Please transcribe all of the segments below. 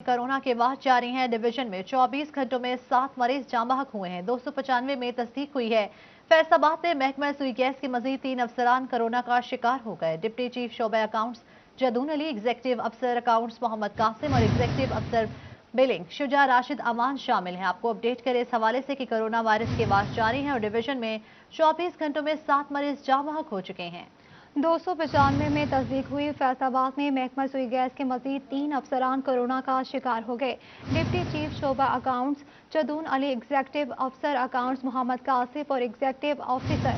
Corona के वार जारी हैं। डिवीजन में 24 घंटों में 7 मरीज जाँ बहक हुए हैं। 295 में तस्दीक हुई है। फैसलाबाद में महकमा सुई गैस के मजीद 3 अफसरान कोरोना का शिकार हो गए। डिप्टी चीफ शोबा अकाउंट्स जदून अली, एग्जीक्यूटिव अफसर अकाउंट्स मोहम्मद कासिम और एग्जीक्यूटिव अफसर बिलिंग शुजा राशिद अमान शामिल हैं। आपको अपडेट करें इस हवाले से कि कोरोना वायरस के वार जारी हैं और डिवीजन में 24 घंटों में 7 मरीज जाँ बहक हो चुके हैं। 295 में तस्दीक हुई। फैसलाबाद में महकमा सुई गैस के मजीद 3 अफसरान कोरोना का शिकार हो गए। डिप्टी चीफ शोबा अकाउंट्स जदून अली, एग्जीक्यूटिव अफसर अकाउंट्स मोहम्मद कासिफ और executive officer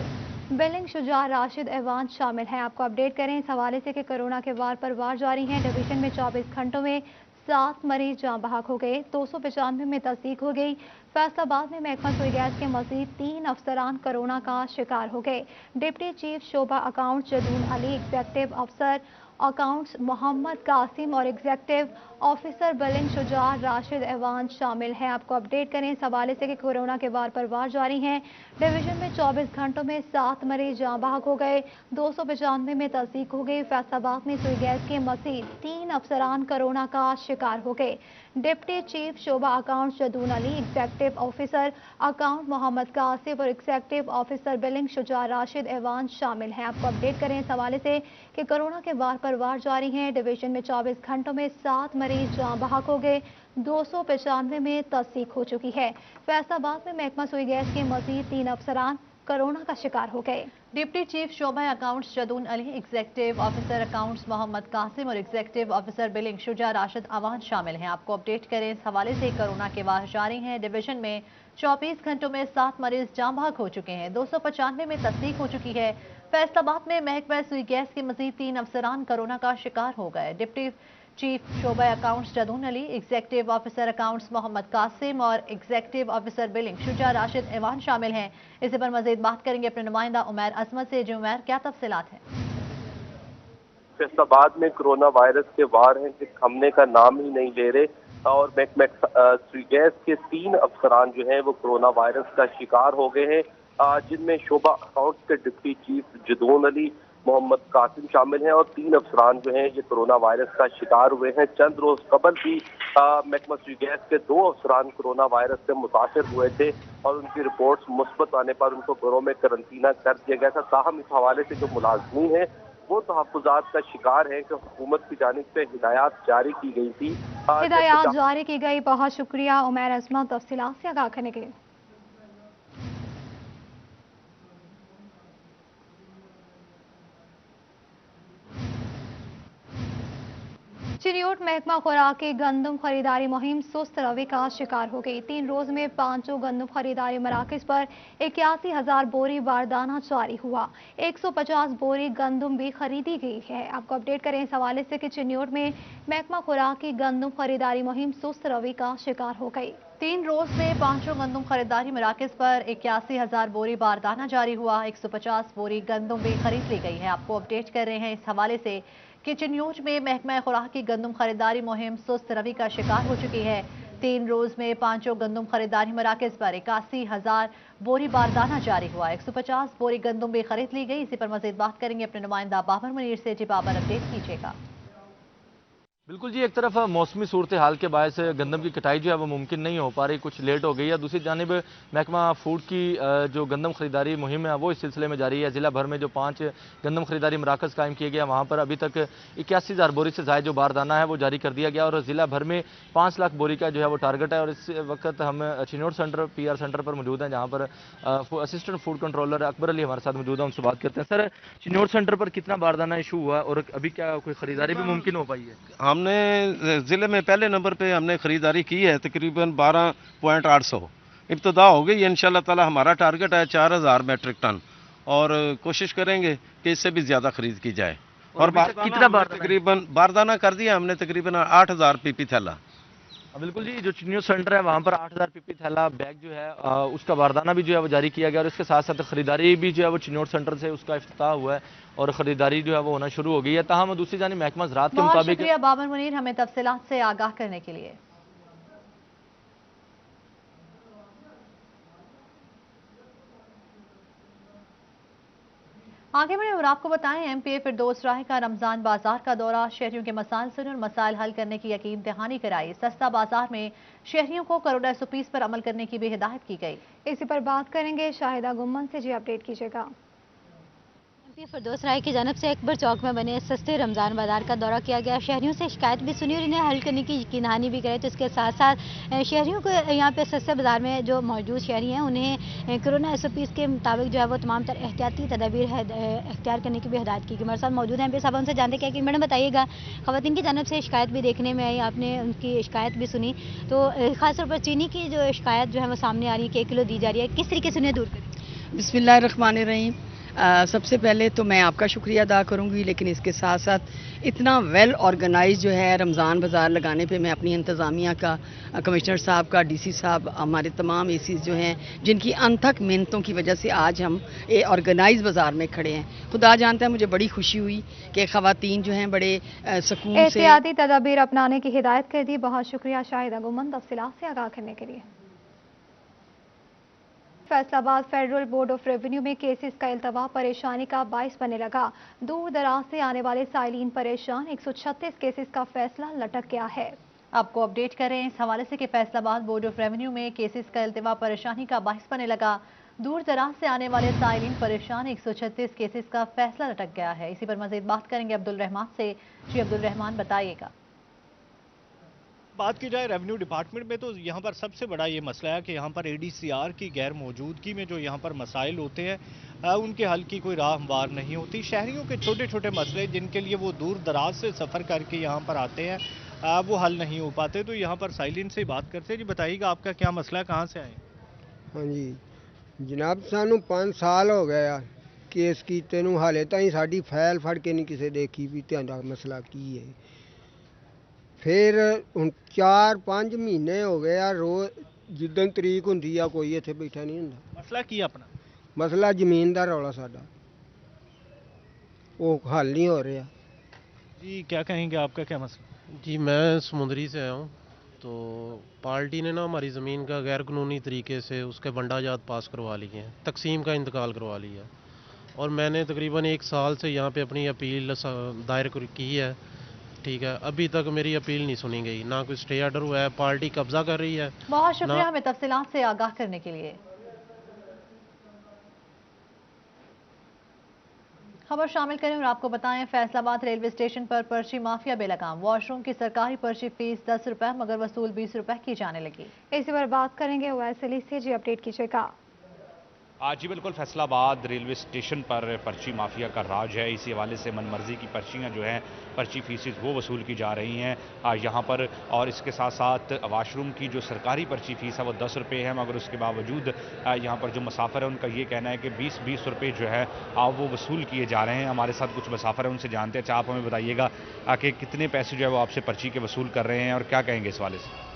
billing Shuja Rashid Awan शामिल हैं। आपको अपडेट करें इस हवाले से कि कोरोना के वार पर वार जारी हैं। डिवीजन में 24 घंटों में 7 मरीज जाँ बहक हो गए। 295 में तस्दीक हो गई। फैसलाबाद में महकमा सुई गैस के मजीद 3 अफसरान कोरोना का शिकार हो गए। डिप्टी चीफ शोबा अकाउंट्स जदून अली, एग्जीक्यूटिव अफसर अकाउंट्स मोहम्मद कासिम और executive officer billing Shuja Rashid Awan शामिल हैं। आपको अपडेट करें इस हवाले से कि कोरोना के वार पर वार जारी हैं। डिवीजन में 24 घंटों में 7 मरीज जाँ बहक हो गए। 295 में तस्दीक हो गई। फैसलाबाद में सुई गैस के मजीद 3 अफसरान कोरोना का शिकार हो गए। डिप्टी चीफ शोबा accounts Jadoon Ali, executive officer account Mohammad Kashif और executive officer billing Shuja Rashid Awan शामिल हैं। आपको अपडेट करें इस हवाले से कि कोरोना के वार पर वार जारी हैं। डिवीजन में 24 घंटों में 7 मरीज जाँ बहक हो गए। 295 में तस्दीक हो चुकी है। फैसलाबाद में महकमा सुई गैस के मजीद 3 अफसरान कोरोना का शिकार हो गए। डिप्टी चीफ शोबा accounts Jadoon Ali, executive officer accounts Mohammad Qasim और executive officer billing Shuja Rashid Awan शामिल हैं। आपको अपडेट करें इस हवाले से कोरोना के वार जारी हैं। डिवीजन में 24 घंटों में 7 मरीज जाँ बहक हो चुके हैं। 295 में तस्दीक हो चुकी है। फैसलाबाद में महकमा सुई गैस के मजीद 3 अफसरान कोरोना का शिकार हो गए। डिप्टी चीफ शोबा accounts Jadoon Ali, executive officer accounts Mohammad Qasim और executive officer billing Shuja Rashid Awan शामिल हैं। इसी पर मजीद बात करेंगे अपने नुमाइंदा उमैर अजमत से। जो उमैर, क्या तफसीलात हैं? फैसलाबाद में कोरोना वायरस के वार हैं कि थमने का नाम ही नहीं ले रहे और सुई गैस के 3 अफसरान जो हैं वो कोरोना वायरस का शिकार हो गए हैं, जिनमें शोबा अकाउंट्स के डिप्टी चीफ जदून अली, मोहम्मद कासिम शामिल हैं और 3 अफसरान जो हैं ये कोरोना वायरस का शिकार हुए हैं। चंद रोज कबल भी महकमा सुई गैस के 2 अफसरान कोरोना वायरस से मुतासर हुए थे और उनकी रिपोर्ट्स मुस्बत आने पर उनको घरों में करंतना कर दिया गया था। ताहम इस हवाले से जो मुलाजमीन हैं वो तहफ़्फ़ुज़ात का शिकार है कि हुकूमत की जानिब से हिदायत जारी की गई थी। हिदायत जारी की गई। बहुत शुक्रिया उमैर अजमत तफसीलात से आगाह करने के लिए। चिन्योट महकमा खुराक की गंदम खरीदारी मुहिम सुस्त रवि का शिकार हो गई। 3 रोज में 5 गंदम खरीदारी मराकज पर 81,000 बोरी बारदाना जारी हुआ। 150 बोरी गंदम भी खरीदी गई है। आपको अपडेट करें इस हवाले से कि चिन्योट में महकमा खुराक की गंदम खरीदारी मुहिम सुस्त रवि का शिकार हो गई। 3 रोज में 5 गंदम खरीदारी मराकज पर 81,000 बोरी बारदाना जारी हुआ। 150 बोरी गंदम भी खरीद ली गई है। आपको अपडेट कर रहे हैं इस हवाले से कि चिन्योट में महकमा खुराक की गंदम खरीदारी मुहिम सुस्त रवि का शिकार हो चुकी है। 3 रोज में 5 गंदम खरीदारी मराकज पर 81,000 बोरी बारदाना जारी हुआ। 150 बोरी गंदम भी खरीद ली गई। इसी पर मजीद बात करेंगे अपने नुमाइंदा बाबर मुनीर से। जी बाबर, अपडेट कीजिएगा। बिल्कुल जी, एक तरफ मौसमी सूरत हाल के बायस गंदम की कटाई जो है वो मुमकिन नहीं हो पा रही, कुछ लेट हो गई है। दूसरी जानिब महकमा फूड की जो गंदम खरीदारी मुहिम है वो इस सिलसिले में जारी है। ज़िला भर में जो 5 गंदम खरीदारी मराकज़ कायम किए गए, वहाँ पर अभी तक 81,000 बोरी से ज़ायद जो बारदाना है वो जारी कर दिया गया और ज़िला भर में 5 लाख बोरी का जो है वो टारगेट है। और इस वक्त हम चिन्योट सेंटर PR सेंटर पर मौजूद हैं, जहाँ पर assistant food controller Akbar Ali हमारे साथ मौजूद है। उनसे बात करते हैं। सर, चिन्योट सेंटर पर कितना बारदाना इशू हुआ और अभी क्या कोई खरीदारी भी मुमकिन हो पाई है? हमने ज़िले में पहले नंबर पे हमने ख़रीदारी की है, तकरीबन 12.800 इब्तदा हो गई। इंशाल्लाह ताला हमारा टारगेट है 4,000 मेट्रिक टन और कोशिश करेंगे कि इससे भी ज़्यादा खरीद की जाए। और कितना तकरीबन बारदाना कर दिया हमने, तकरीबन 8,000 PP थैला। बिल्कुल जी, जो चिन्योट सेंटर है वहाँ पर 8,000 PP थैला बैग जो है उसका बारदाना भी जो है वो जारी किया गया और इसके साथ साथ खरीदारी भी जो है वो चिन्योट सेंटर से उसका इफ्तिताह हुआ है और खरीदारी जो है वो होना शुरू हो गई है। ताहम दूसरी जानिब महकमा ज़राअत के मुताबिक। शुक्रिया बाबर मुनीर हमें तफसीलात से आगाह करने के लिए। आगे बढ़े और आपको बताएं, एमपीए फिरदौस राही का रमजान बाजार का दौरा, शहरियों के मसाइल सुने और मसाइल हल करने की यकीन दहानी कराई। सस्ता बाजार में शहरियों को करोड़ा SOPs पर अमल करने की भी हिदायत की गई। इसी पर बात करेंगे शाहिदा गुम्मन से, जी अपडेट कीजिएगा। एमपी फिरदौस राही की जानब से अकबर चौक में बने सस्ते रमज़ान बाजार का दौरा किया गया। शहरियों से शिकायत भी सुनी और इन्हें हल करने की यकीन दहानी भी करे। तो इसके साथ साथ शहरियों को यहाँ पे सस्ते बाजार में जो मौजूद शहरी हैं उन्हें कोरोना SOPs के मुताबिक जो है वो तमाम तर एहतियाती तदाबीर इख्तियार करने की भी हिदायत की गई। हमारे साथ मौजूद हैं एमपी साहब, उनसे जानते क्या कि मैडम बताइएगा, ख़वातीन की जानब से शिकायत भी देखने में आई, आपने उनकी शिकायत भी सुनी, तो ख़ासतौर पर चीनी की जो शिकायत जो है वो सामने आ रही है कि 1 किलो दी जा रही है, किस तरीके से उन्हें दूर करें? बिस्मिल्लाहिर्रहमानिर्रहीम। सबसे पहले तो मैं आपका शुक्रिया अदा करूंगी, लेकिन इसके साथ साथ इतना वेल ऑर्गेनाइज जो है रमज़ान बाज़ार लगाने पे मैं अपनी इंतज़ामिया का, कमिश्नर साहब का, DC साहब, हमारे तमाम ACs जो हैं जिनकी अनथक मेहनतों की वजह से आज हम ये ऑर्गेनाइज बाज़ार में खड़े हैं। खुदा जानता है मुझे बड़ी खुशी हुई कि ख़वातीन जो हैं बड़े सुकून से एहतियाती तदाबीर अपनाने की हिदायत कर दी। बहुत शुक्रिया शाहिदा गुम्मन तफसीलात से आगाह करने के लिए। Faisalabad federal board of revenue में केसेस का इल्तवा परेशानी का बाइस बनने लगा। दूर दराज से आने वाले साइलिन परेशान, 136 केसेस का फैसला लटक गया है। आपको अपडेट करें इस हवाले से कि फैसलाबाद बोर्ड ऑफ रेवेन्यू में केसेस का इल्तवा परेशानी का बाइस बनने लगा। दूर दराज से आने वाले साइलिन परेशान, 136 केसेस का फैसला लटक गया है। इसी पर मजीद बात करेंगे अब्दुल रहमान से। जी अब्दुल रहमान, बताइएगा। बात की जाए रेवेन्यू डिपार्टमेंट में तो यहाँ पर सबसे बड़ा ये मसला है कि यहाँ पर ADCR की गैर मौजूदगी में जो यहाँ पर मसाइल होते हैं उनके हल की कोई राह हमवार नहीं होती। शहरियों के छोटे छोटे मसले जिनके लिए वो दूर दराज से सफ़र करके यहाँ पर आते हैं वो हल नहीं हो पाते। तो यहाँ पर साइलिन से बात करते हैं। जी बताइएगा आपका क्या मसला है, कहाँ से आए? हाँ जी जनाब, सानू 5 साल हो गया केस कीते नूं, हाले ताईं साडी फाइल फड़ के नहीं किसे देखी भी तुहाडा मसला की है। फिर हुण 4-5 महीने हो गए आ, रोज़ जिद्दन तरीक हुंदी आ कोई इत्थे बैठा नहीं हुंदा। मसला की अपना? मसला ज़मीन दा रौला साडा, वो हल नहीं हो रहा। जी क्या कहेंगे, आपका क्या मसला? जी मैं समुंदरी से आया हूँ। तो पार्टी ने ना हमारी ज़मीन का गैर कानूनी तरीके से उसके बंडाजात पास करवा लिए हैं, तकसीम का इंतकाल करवा लिया, और मैंने तकरीबन 1 साल से यहाँ पे अपनी अपील दायर की है। ठीक है, अभी तक मेरी अपील नहीं सुनी गई, ना कोई स्टे ऑर्डर हुआ है, पार्टी कब्जा कर रही है। बहुत शुक्रिया हमें तफसीलात से आगाह करने के लिए। खबर शामिल करें और आपको बताएं, फैसलाबाद रेलवे स्टेशन पर पर्ची माफिया बेलगाम। वॉशरूम की सरकारी पर्ची फीस 10 रुपए मगर वसूल 20 रुपए की जाने लगी। इसी पर बात करेंगे ओवैस अली से, जी अपडेट कीजिएगा। जी बिल्कुल, फैसलाबाद रेलवे स्टेशन पर पर्ची माफिया का राज है। इसी हवाले से मनमर्जी की पर्चियां जो हैं, पर्ची फीसेस वो वसूल की जा रही हैं यहाँ पर। और इसके साथ साथ वाशरूम की जो सरकारी पर्ची फीस है वो 10 रुपये है, मगर उसके बावजूद यहाँ पर जो मुसाफिर है उनका ये कहना है कि 20-20 रुपये जो है वो वसूल किए जा रहे हैं। हमारे साथ कुछ मुसाफिर है, उनसे जानते हैं। अच्छा, आप हमें बताइएगा कि कितने पैसे जो है वो आपसे पर्ची के वसूल कर रहे हैं और क्या कहेंगे इस वाले से?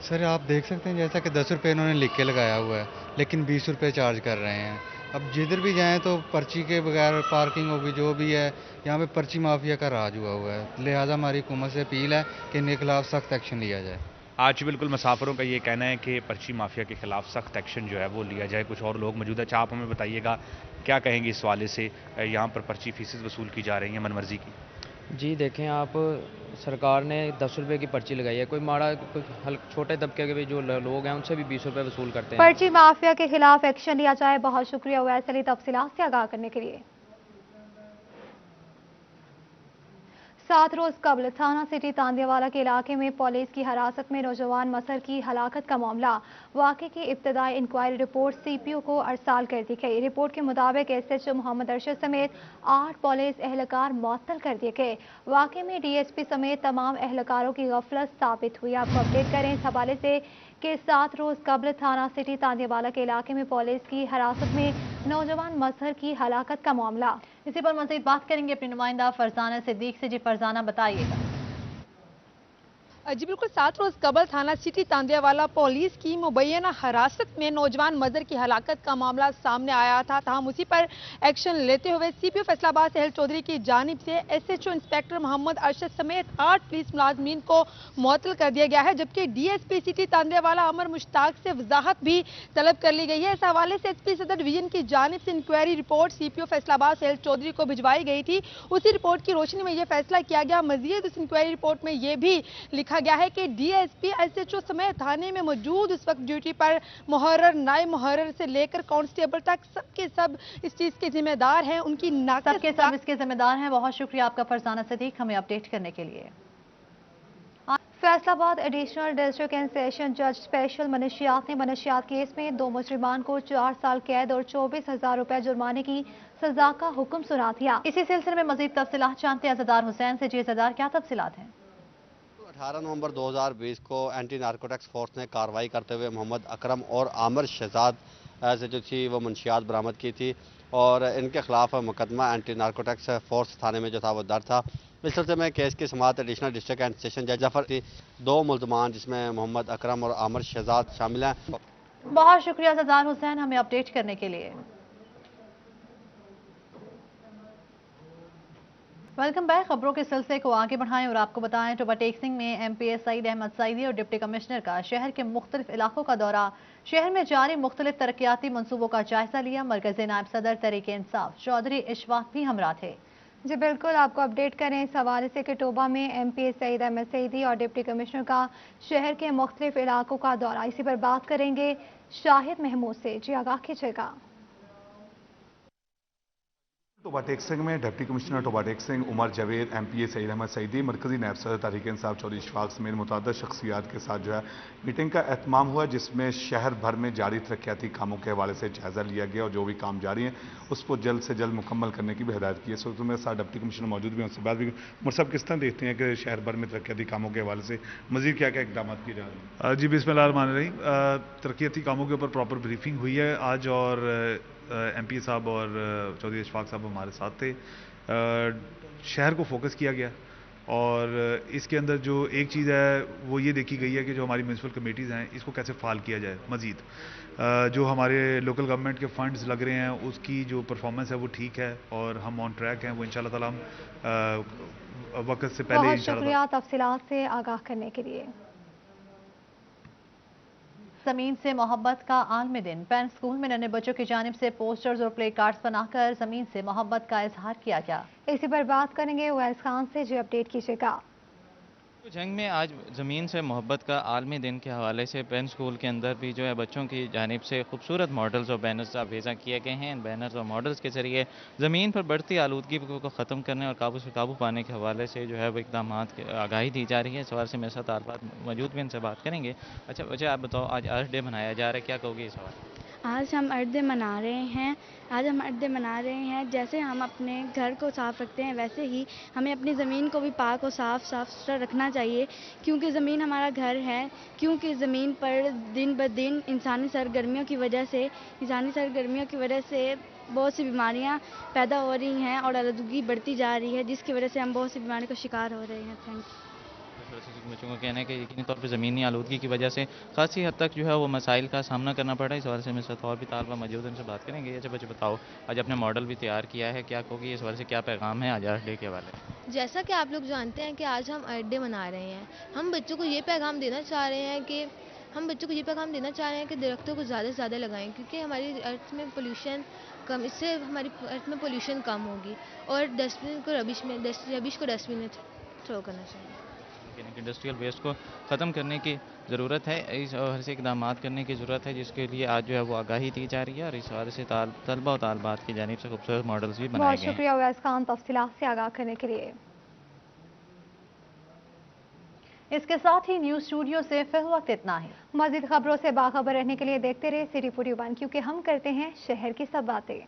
सर आप देख सकते हैं जैसा कि 10 रुपये इन्होंने लिख के लगाया हुआ है, लेकिन 20 रुपये चार्ज कर रहे हैं। अब जिधर भी जाएं तो पर्ची के बगैर पार्किंग होगी, जो भी है यहाँ पे पर्ची माफिया का राज हुआ है। लिहाजा हमारी हुकूमत से अपील है कि इनके खिलाफ सख्त एक्शन लिया जाए। आज बिल्कुल मुसाफिरों का ये कहना है कि पर्ची माफिया के खिलाफ सख्त एक्शन जो है वो लिया जाए। कुछ और लोग मौजूद है। अच्छा, आप हमें बताइएगा क्या कहेंगे इस वाले से, यहाँ पर पर्ची फीसेस वसूल की जा रही हैं मनमर्जी की? जी देखें आप, सरकार ने 10 रुपये की पर्ची लगाई है। कोई माड़ा, कोई छोटे तबके के भी जो लोग हैं उनसे भी 20 रुपये वसूल करते हैं। पर्ची माफिया के खिलाफ एक्शन लिया जाए। बहुत शुक्रिया ओवैस अली तफसीलात से आगाह करने के लिए। 7 रोज कबल थाना सिटी तांदियावाला के इलाके में पुलिस की हिरासत में नौजवान मसर की हलाकत का मामला। वाक़े की इब्तदाई इंक्वायरी रिपोर्ट CPO को अरसाल कर दी गई। रिपोर्ट के मुताबिक SHO मोहम्मद अरशद समेत 8 पुलिस एहलकार मुअत्तल कर दिए गए। वाक़े में DSP समेत तमाम एहलकारों की गफलत साबित हुई। आपको अपडेट करें इस हवाले से कि 7 रोज कबल थाना सिटी तांदियावाला के इलाके में पुलिस की हिरासत में नौजवान मसहर की हलाकत का मामला। इसी पर मज़ीद बात करेंगे अपनी नुमाइंदा फरजाना सिद्दीक से। जी फरजाना, बताइएगा। जी बिल्कुल, 7 रोज कबल थाना सिटी तांदियावाला पुलिस की मुबैना हिरासत में नौजवान मजर की हलाकत का मामला सामने आया था। तमाम उसी पर एक्शन लेते हुए सीपीओ फैसलाबाद सहल चौधरी की जानिब से एसएचओ इंस्पेक्टर मोहम्मद अरशद समेत 8 पुलिस मुलाजमीन को मुअत्तल कर दिया गया है, जबकि डीएसपी सिटी तांदियावाला अमर मुश्ताक से वजाहत भी तलब कर ली गई है। इस हवाले से एसपी सदर डिवीजन की जानिब से इंक्वायरी रिपोर्ट सीपीओ फैसलाबाद सहल चौधरी को भिजवाई गई थी। उसी रिपोर्ट की रोशनी में यह फैसला किया गया। मजीद उस इंक्वायरी रिपोर्ट में यह भी लिखा गया है कि डीएसपी एसएचओ समेत थाने में मौजूद उस वक्त ड्यूटी पर मुहर्रर, नायब मुहर्रर से लेकर कांस्टेबल तक सबके सब इस चीज के जिम्मेदार हैं। उनकी सबके सब इसके जिम्मेदार हैं। बहुत शुक्रिया आपका फरजाना सदीक हमें अपडेट करने के लिए। Faisalabad additional district and session जज स्पेशल मनशियात ने मनशियात केस में 2 मुजरिमान को 4 साल कैद और 24,000 रुपए जुर्माने की सजा का हुक्म सुना दिया। इसी सिलसिले में मजीद तफसीलात जानते हैं अज़दार हुसैन से। जी अज़दार, क्या तफसीलात हैं? 18 नवंबर 2020 को एंटी नारकोटिक्स फोर्स ने कार्रवाई करते हुए मोहम्मद अकरम और आमिर शहजाद से जो थी वो मंशियात बरामद की थी और इनके खिलाफ मुकदमा एंटी नारकोटिक्स फोर्स थाने में जो था वो दर्ज था। इस सिलसिले में केस की समाअत एडिशनल डिस्ट्रिक्ट एंड सेशन जज जफर थी। 2 मुल्ज़मान जिसमें मोहम्मद अकरम और आमिर शहजाद शामिल हैं। बहुत शुक्रिया अज़दार हुसैन हमें अपडेट करने के लिए। Welcome back. खबरों के सिलसिले को आगे बढ़ाएं और आपको बताएं टोबा टेक्सिंग में एमपीएस सईद अहमद सईदी और डिप्टी कमिश्नर का शहर के मुख्तलिफ इलाकों का दौरा। शहर में जारी मुख्तलिफ तरक्याती मनसूबों का जायजा लिया। मरकजी नायब सदर तहरीक इंसाफ चौधरी इशफाक भी हमरा थे। जी बिल्कुल, आपको अपडेट करें इस हवाले से कि टोबा में एमपीएस सईद अहमद सईदी और डिप्टी कमिश्नर का शहर के मुख्तलिफ इलाकों का दौरा। इसी पर बात करेंगे शाहिद महमूद से। जी आगाह कीजिएगा। टोबा टेक्सिंग में deputy commissioner Toba Tek Singh Umar Javed, MPS Saeed Ahmed Saeedi, मरकजी नायब सदर तहरीक इंसाफ चौधरी इशफाक समेत मुतअद्दिद शख्सियात के साथ जो है मीटिंग का एहतमाम हुआ, जिसमें शहर भर में जारी तरक्याती कामों के हवाले से जायजा लिया गया और जो भी काम जारी हैं उसको जल्द से जल्द मुकम्मल करने की भी हिदायत की है। इस वक्त मेरे साथ डिप्टी कमिश्नर मौजूद भी हैं, उनसे बात भी। उमर साहब, किस तरह देखते हैं कि शहर भर में तरक्याती कामों के हवाले से मजीद क्या क्या इकदाम किए जा रहे हैं? जी बिस्मिल्लाहिर्रहमानिर्रहीम। तरक्याती कामों के ऊपर प्रॉपर ब्रीफिंग हुई है आज और एमपी साहब और चौधरी इशफाक साहब हमारे साथ थे। शहर को फोकस किया गया और इसके अंदर जो एक चीज़ है वो ये देखी गई है कि जो हमारी म्यूनसिपल कमेटीज़ हैं इसको कैसे फाल किया जाए। मज़ीद जो हमारे लोकल गवर्नमेंट के फंड्स लग रहे हैं उसकी जो परफॉर्मेंस है वो ठीक है और हम ऑन ट्रैक हैं। वो इंशाल्लाह ताला हम वक्त से पहले बहुत शुक्रिया तफसीलात से आगाह करने के लिए। ज़मीन से मोहब्बत का आलमी दिन। पैन स्कूल में नन्हे बच्चों की जानिब से पोस्टर्स और प्ले कार्ड्स बनाकर ज़मीन से मोहब्बत का इजहार किया गया। इसी पर बात करेंगे उवैस खान से। जी अपडेट कीजिएगा। जंग में आज ज़मीन से मोहब्बत का आलमी दिन के हवाले से पेन स्कूल के अंदर भी जो है बच्चों की जानिब से खूबसूरत मॉडल्स और बैनर्स आवेज़ा किए गए हैं। इन बैनर्स और मॉडल्स के ज़रिए ज़मीन पर बढ़ती आलूदगी को ख़त्म करने और काबू पाने के हवाले से जो है वो इकदाम आगाही दी जा रही है। इस सवाल से मेरे साथ आलबात मौजूद भी, इनसे बात करेंगे। अच्छा बच्चे, आप बताओ आज अर्थ डे मनाया जा रहा है, क्या कहोगे इस सवाल? आज हम अर्थ डे मना रहे हैं। जैसे हम अपने घर को साफ़ रखते हैं वैसे ही हमें अपनी ज़मीन को भी पाक और साफ़ सुथरा रखना चाहिए, क्योंकि ज़मीन हमारा घर है। क्योंकि ज़मीन पर दिन ब दिन इंसानी सरगर्मियों की वजह से बहुत सी बीमारियां पैदा हो रही हैं और आलूदगी बढ़ती जा रही है, जिसकी वजह से हम बहुत सी बीमारी का शिकार हो रहे हैं। Thank you. बच्चों का कहना है कि यकीनी तौर पर ज़मीनी आलूदगी की वजह से खासी हद तक जो है वो मसाइल का सामना करना पड़ रहा है। इस हवाले से मेरे साथ और भी तालबा मौजूद, उनसे बात करेंगे। अच्छा बच्चे बताओ, आज अपने मॉडल भी तैयार किया है, क्या कहोगी इस हवाले से, क्या पैगाम है आज अर्थ डे के हवाले? जैसा कि आप लोग जानते हैं कि आज हम अर्थ डे मना रहे हैं। हम बच्चों को ये पैगाम देना चाह रहे हैं कि दरख्तों को ज़्यादा से ज़्यादा लगाएं, क्योंकि हमारी अर्थ में पोल्यूशन कम, इससे हमारी अर्थ में पोल्यूशन कम होगी। और रबिश को डस्टबिन में थ्रो करना चाहिए। इंडस्ट्रियल वेस्ट को ख़त्म करने की ज़रूरत है, इस हवाले से इक़दाम करने की ज़रूरत है, जिसके लिए आज जो है वो आगाही दी जा रही है और इस हवाले से तलबा और तालबात की जानिब से खूबसूरत मॉडल्स भी बनाए गए हैं। बहुत शुक्रिया उवैस खान तफसीलात से आगाह करने के लिए। इसके साथ ही न्यूज़ स्टूडियो से फिल वक्त इतना है। मज़ीद खबरों से बाखबर रहने के लिए देखते रहे सिटी 41, क्योंकि हम करते हैं शहर की सब बातें।